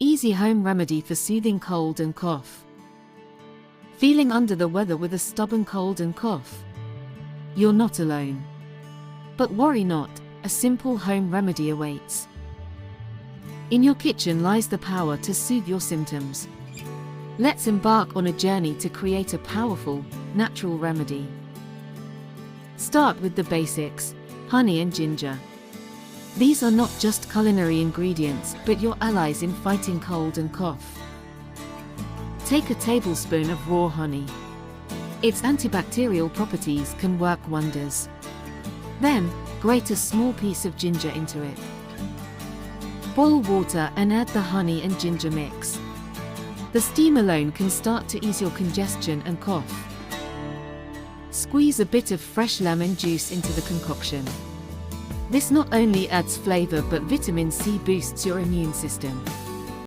Easy home remedy for soothing cold and cough. Feeling under the weather with a stubborn cold and cough? You're not alone. But worry not, a simple home remedy awaits. In your kitchen lies the power to soothe your symptoms. Let's embark on a journey to create a powerful, natural remedy. Start with the basics: honey and ginger. These are not just culinary ingredients, but your allies in fighting cold and cough. Take a tablespoon of raw honey. Its antibacterial properties can work wonders. Then, grate a small piece of ginger into it. Boil water and add the honey and ginger mix. The steam alone can start to ease your congestion and cough. Squeeze a bit of fresh lemon juice into the concoction. This not only adds flavor but vitamin C boosts your immune system.